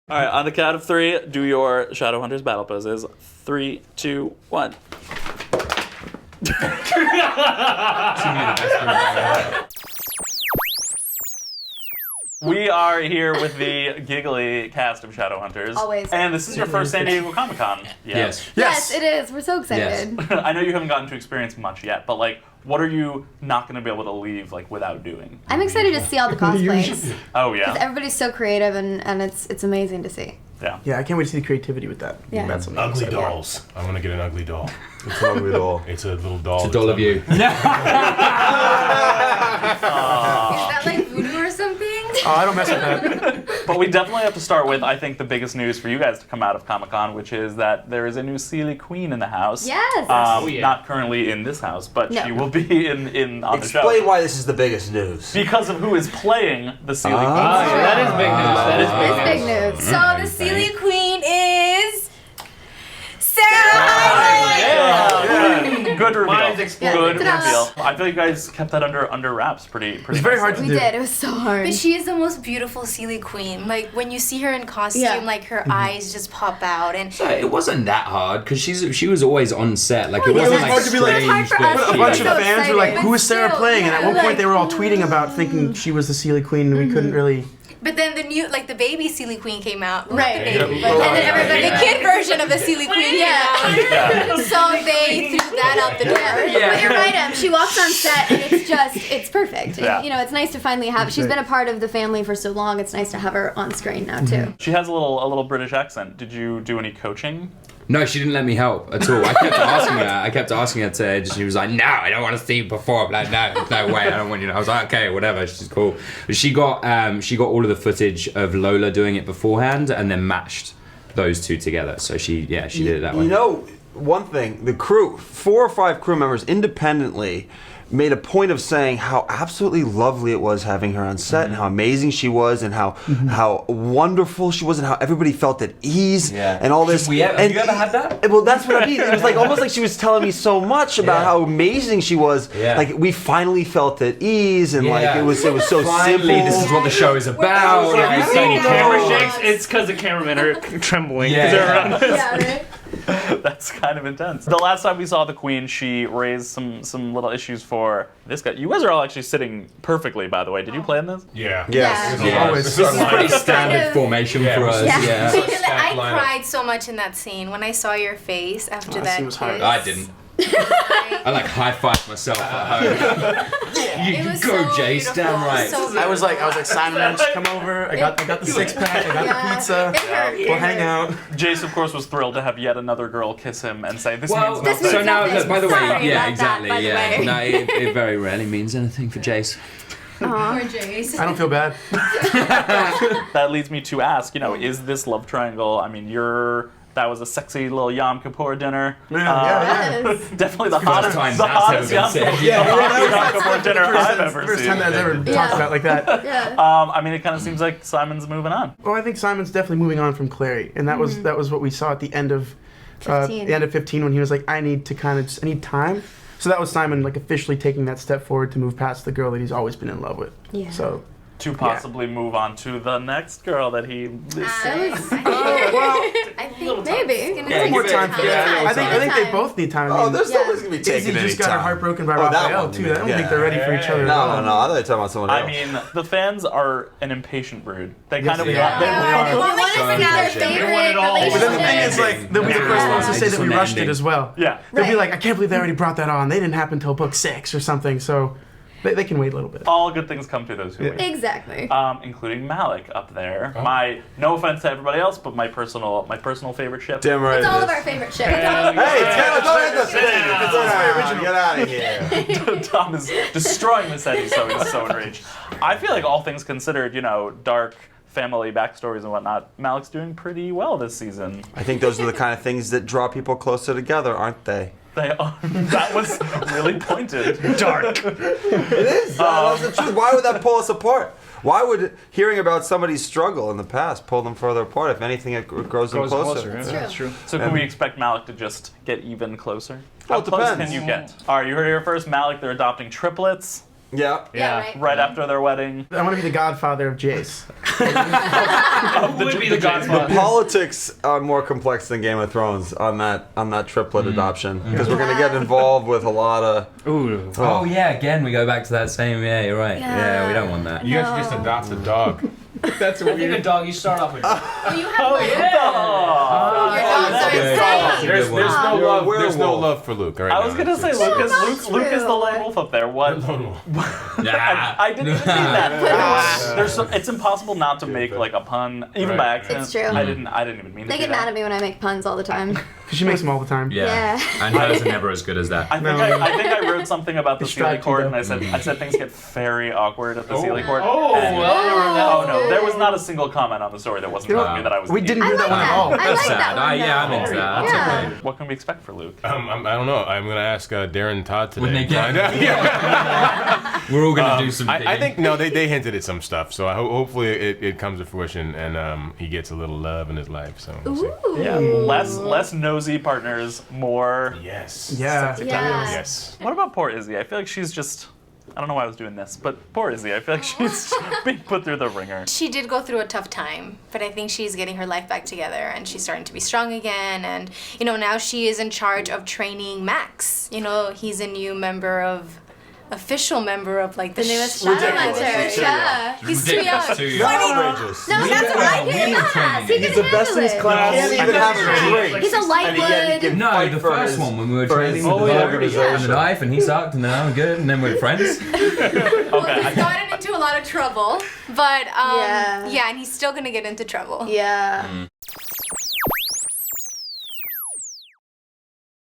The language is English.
All right, on the count of 3, do your Shadowhunters battle poses. 3, 2, 1. We are here with the giggly cast of Shadowhunters. Always. And this is your first San Diego Comic-Con. Yes. Yes, it is. We're so excited. Yes. I know you haven't gotten to experience much yet, but like, what are you not going to be able to leave like without doing? I'm excited to see all the cosplays. Oh yeah. Because everybody's so creative and it's amazing to see. Yeah. Yeah, I can't wait to see the cretivity with that. Yeah. That's something Ugly exciting. dolls. I'm gonna get an ugly doll. It's an ugly doll. It's a little doll. It's a doll of you. Is that like voodoo or something? Oh, I don't mess with that. But we definitely have to start with, I think, the biggest news for you guys to come out of Comic-Con, which is that there is a new Sealy Queen in the house. Yes. Not currently in this house, but No. she will be in on the show. Explain why this is the biggest news. Because of who is playing the Sealy Queen. That is big news. That is big It's news. big news. So the Sealy Queen is Sarah. Good reveal. Mine's exploding. Good Ta-da. reveal. I feel you guys kept that under wraps pretty It's very hard to We do. did. It was so hard. But she is the most beautiful Sealy Queen. Like when you see her in costume, Yeah. like her eyes just pop out, and So it wasn't that hard because she was always on set. Like it yeah, wasn't it was like hard to be like- strange it was hard for us that to A she- bunch of So fans were like, excited, "Who is Sarah but playing?" And at one yeah, point, they were all like, tweeting about thinking she was the Sealy Queen, and we couldn't really. but then the new, like the baby Sealy Queen came out. Not Right. the baby, And then everybody. the kid version of the Sealy Queen came out. So they threw that out the door. But you're right, she walks on set and it's perfect. Yeah. You know, it's nice to finally have. She's been a part of the family for so long. It's nice to have her on screen now too. She has a little British accent. Did you do any coaching? No, she didn't let me help at all. I kept asking her to, and she was like, "No, I don't want to see you perform." Like, no way, I don't want you to. I was like, "Okay, whatever." She's cool. But she got all of the footage of Lola doing it beforehand, and then matched those two together. So she did it that way. You know, one thing, the crew, 4 or 5 crew members independently made a point of saying how absolutely lovely it was having her on set and how amazing she was and how wonderful she was and how everybody felt at ease and all this. Have you ever had that? Well, that's what I mean. It was like almost like she was telling me so much about how amazing she was. Yeah. Like we finally felt at ease and like it was so Finally, simple. this is what the show is about. If you see any camera No. shakes, it's because the cameramen are trembling. Yeah. 'cause they're around. Yeah, right. That's kind of intense. The last time we saw the Queen, she raised some little issues for this guy. You guys are all actually sitting perfectly, by the way. Did you plan this? Yeah. Yes. Yeah. Always. This is pretty standard Kind of- formation for us. Yeah. Yeah. I cried so much in that scene when I saw your face after that that scene was hard. kiss. I didn't. I like high-fived myself at home. It was Go, so Jace, beautiful. damn right. So I was like, Simon, just come over. I got the 6-pack. I got the pizza. It hurt. We'll hang out. Jace, of course, was thrilled to have yet another girl kiss him and say, "This Well, means This nothing." means so now, nothing. look, by the way, Sorry yeah, about exactly, that, by the yeah. way. No, it very rarely means anything for Jace. Poor Jace. I don't feel bad. That leads me to ask, is this love triangle? I mean, that was a sexy little Yom Kippur dinner. Yeah. Definitely the First time hottest that's ever Yom been said. Yom Kippur dinner I've ever First seen. time that's ever talked about like that. Yeah. I mean, it kind of seems like Simon's moving on. Well, I think Simon's definitely moving on from Clary, and that was what we saw at the end of 15. the end of 15 when he was like, I need time. So that was Simon like officially taking that step forward to move past the girl that he's always been in love with. Yeah. So To possibly move on to the next girl that he is saying. I think Maybe. it's more time for that. I think they Time. both need time. I Oh, mean, there's nobody's gonna be Izzy taking any just got her time. heart broken by Oh, that Raphael one, too. you I don't mean. think they're ready for each other. No, I thought you were talking about someone else. I mean, the fans are an impatient brood. They Yes, kind of they want. are. they They want- are. They want to see their favorite But then the thing is, relationship. like, they'll be the first ones to They say just that we want the rushed it ending. as well. Yeah. They'll be Right. like, I can't believe they already brought that on. They didn't happen till book 6 or something. So they can wait a little bit. All good things come to those who wait. Exactly. Including Malik up there. No offense to everybody else, but my personal favorite ship. Damn right. It's all it of is. our favorite ships. Hey, Taylor, don't hit the thing. Yeah. Get out of here. Tom is destroying the set. He's so enraged. I feel like all things considered, dark family backstories and whatnot, Malik's doing pretty well this season. I think those are the kind of things that draw people closer together, aren't they? They are. That was really pointed. Dark. It is. That's the truth. Why would that pull us apart? Why would hearing about somebody's struggle in the past pull them further apart? If anything, it grows them closer. That's true. So can we expect Malik to just get even closer? Well, How it close depends. can you get? All right, you heard it here first. Malik, they're adopting triplets. Yeah. Yeah, right after their wedding. I want to be the godfather of Jace. Who would be the godfather? Politics are more complex than Game of Thrones on that triplet adoption because we're gonna get involved with a lot of. Ooh. Oh yeah, again we go back to that same. Yeah, you're right. Yeah, we don't want that. You have to just adopt a dog. That's a weird. I think a dog. You start off with. Well, you have like, Your dogs are good. insane. There's no You're a love. There's no werewolf. love for Luke. All right, I was gonna say Luke is the lone wolf up there. What? I didn't even mean that. It's impossible not to make like a pun, even by accident. It's true. I didn't even mean to They do get that. mad at me when I make puns all the time. Because she makes them all the time. Yeah. Yeah. And hers are never as good as that. I think I wrote something about the Sealy Distracting court, them. and I said things get very awkward at the Sealy court. Oh, and, well, oh no, there was not a single comment on the story that wasn't You know, telling me that I was. we didn't hear I that like one at that. all. I That's like that sad. one. Yeah, I'm into that. That's Yeah. okay. What can we expect for Luke? I don't know. I'm gonna ask Darren Todd today. When they get- Find out. We're all gonna do some. I digging. think no, they hinted at some stuff, so hopefully it comes to fruition and he gets a little love in his life. So we'll see. Yeah, less nosy partners, more. Yes. Yeah. Yeah. Yes. What about poor Izzy? I feel like she's just. I don't know why I was doing this, but poor Izzy. I feel like she's being put through the ringer. she did go through a tough time, but I think she's getting her life back together and she's starting to be strong again. And, now she is in charge of training Max. He's a new official member of like the newest Ridiculous. Shadowhunters. Yeah. He's too young. Ridiculous, too young. Outrageous. No, that's what I did. Yes, he He's can the best handle in his it. class. Can't even have a drink. He's a And he lightwood. can No, fight the for first his- one when we were for training his with the organization. and the knife, and he sucked, and now I'm good, and then we're friends. Well, he's gotten into a lot of trouble, but Yeah. and he's still gonna get into trouble. Yeah.